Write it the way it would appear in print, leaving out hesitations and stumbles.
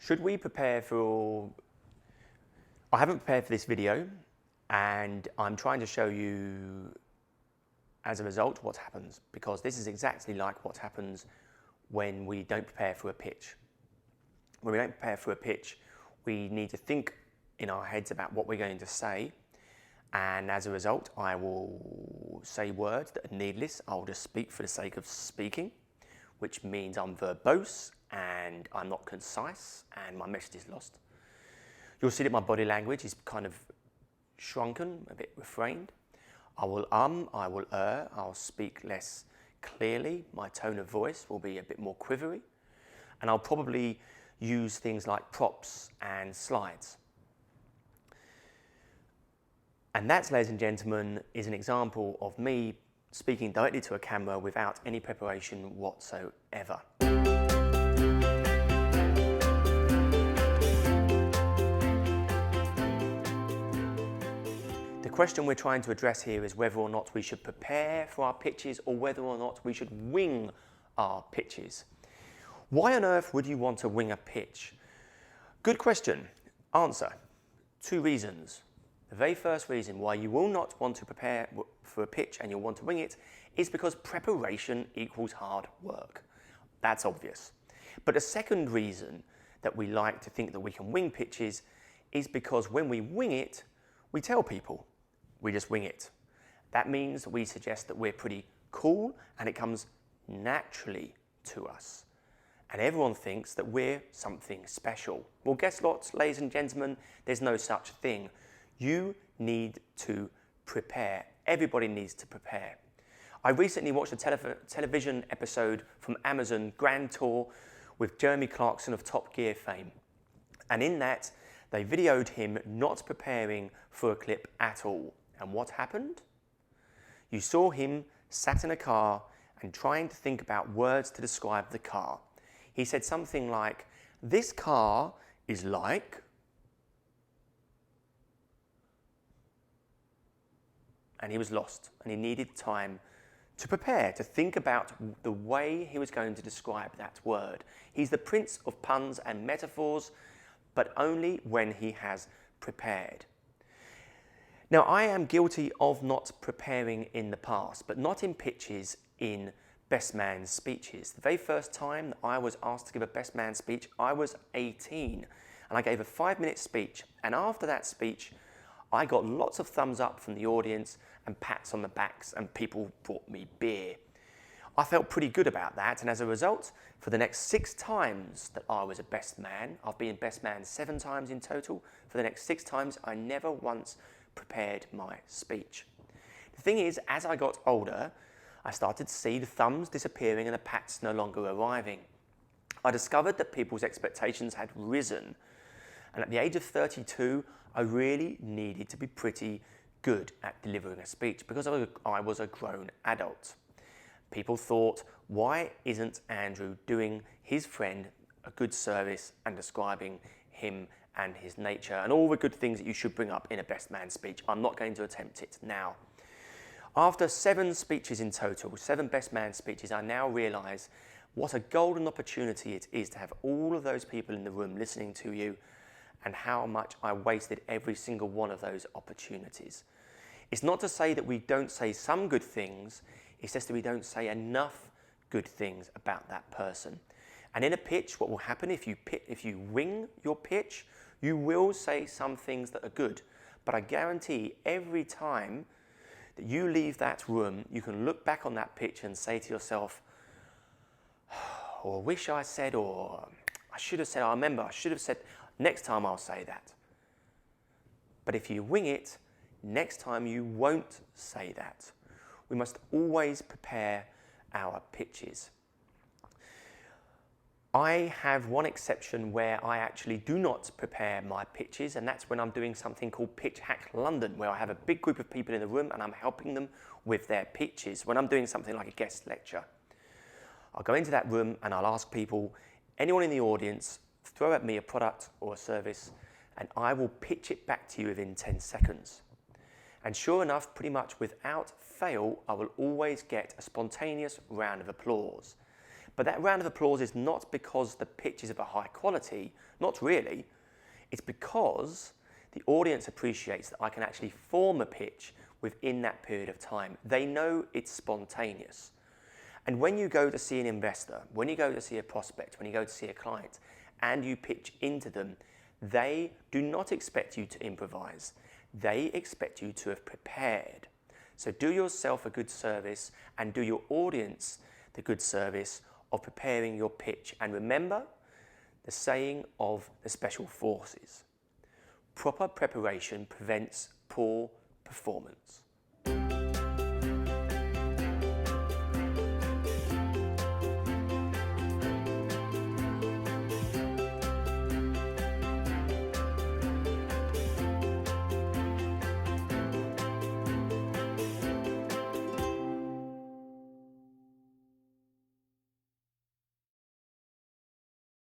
Should we prepare for... I haven't prepared for this video, and I'm trying to show you, as a result, what happens, because this is exactly like what happens when we don't prepare for a pitch. When we don't prepare for a pitch, we need to think in our heads about what we're going to say, and as a result, I will say words that are needless. I'll just speak for the sake of speaking, which means I'm verbose and I'm not concise and my message is lost. You'll see that my body language is kind of shrunken, a bit refrained. I will I'll speak less clearly. My tone of voice will be a bit more quivery, and I'll probably use things like props and slides. And that, ladies and gentlemen, is an example of me speaking directly to a camera without any preparation whatsoever. The question we're trying to address here is whether or not we should prepare for our pitches or whether or not we should wing our pitches. Why on earth would you want to wing a pitch? Good question. Answer: 2 reasons. The very first reason why you will not want to prepare for a pitch and you'll want to wing it is because preparation equals hard work. That's obvious. But the second reason that we like to think that we can wing pitches is because when we wing it, we tell people we just wing it. That means we suggest that we're pretty cool and it comes naturally to us. And everyone thinks that we're something special. Well, guess what, ladies and gentlemen? There's no such thing. You need to prepare. Everybody needs to prepare. I recently watched a television episode from Amazon, Grand Tour, with Jeremy Clarkson of Top Gear fame. And in that, they videoed him not preparing for a clip at all. And what happened? You saw him sat in a car and trying to think about words to describe the car. He said something like, "This car is like..." And he was lost, and he needed time to prepare, to think about the way he was going to describe that word. He's the prince of puns and metaphors, but only when he has prepared. Now, I am guilty of not preparing in the past, but not in pitches, in best man speeches. The very first time that I was asked to give a best man speech, I was 18, and I gave a 5-minute speech, and after that speech, I got lots of thumbs up from the audience and pats on the backs, and people brought me beer. I felt pretty good about that, and as a result, for the next 6 times that I was a best man, I've been best man 7 times in total, for the next 6 times I never once prepared my speech. The thing is, as I got older, I started to see the thumbs disappearing and the pats no longer arriving. I discovered that people's expectations had risen, and at the age of 32, I really needed to be pretty good at delivering a speech because I was a grown adult. People thought, why isn't Andrew doing his friend a good service and describing him and his nature and all the good things that you should bring up in a best man speech? I'm not going to attempt it now. After 7 speeches in total, 7 best man speeches, I now realise what a golden opportunity it is to have all of those people in the room listening to you, and how much I wasted every single one of those opportunities. It's not to say that we don't say some good things, it's just that we don't say enough good things about that person. And in a pitch, what will happen if you wing your pitch, you will say some things that are good. But I guarantee every time that you leave that room, you can look back on that pitch and say to yourself, or wish I said, or I should have said, I remember, I should have said, next time I'll say that. But if you wing it, next time you won't say that. We must always prepare our pitches. I have one exception where I actually do not prepare my pitches, and that's when I'm doing something called Pitch Hack London, where I have a big group of people in the room and I'm helping them with their pitches. When I'm doing something like a guest lecture, I'll go into that room and I'll ask people, anyone in the audience, throw at me a product or a service, and I will pitch it back to you within 10 seconds. And sure enough, pretty much without fail, I will always get a spontaneous round of applause. But that round of applause is not because the pitch is of a high quality, not really. It's because the audience appreciates that I can actually form a pitch within that period of time. They know it's spontaneous. And when you go to see an investor, when you go to see a prospect, when you go to see a client, and you pitch into them, they do not expect you to improvise. They expect you to have prepared. So do yourself a good service and do your audience the good service of preparing your pitch. And remember the saying of the special forces: proper preparation prevents poor performance.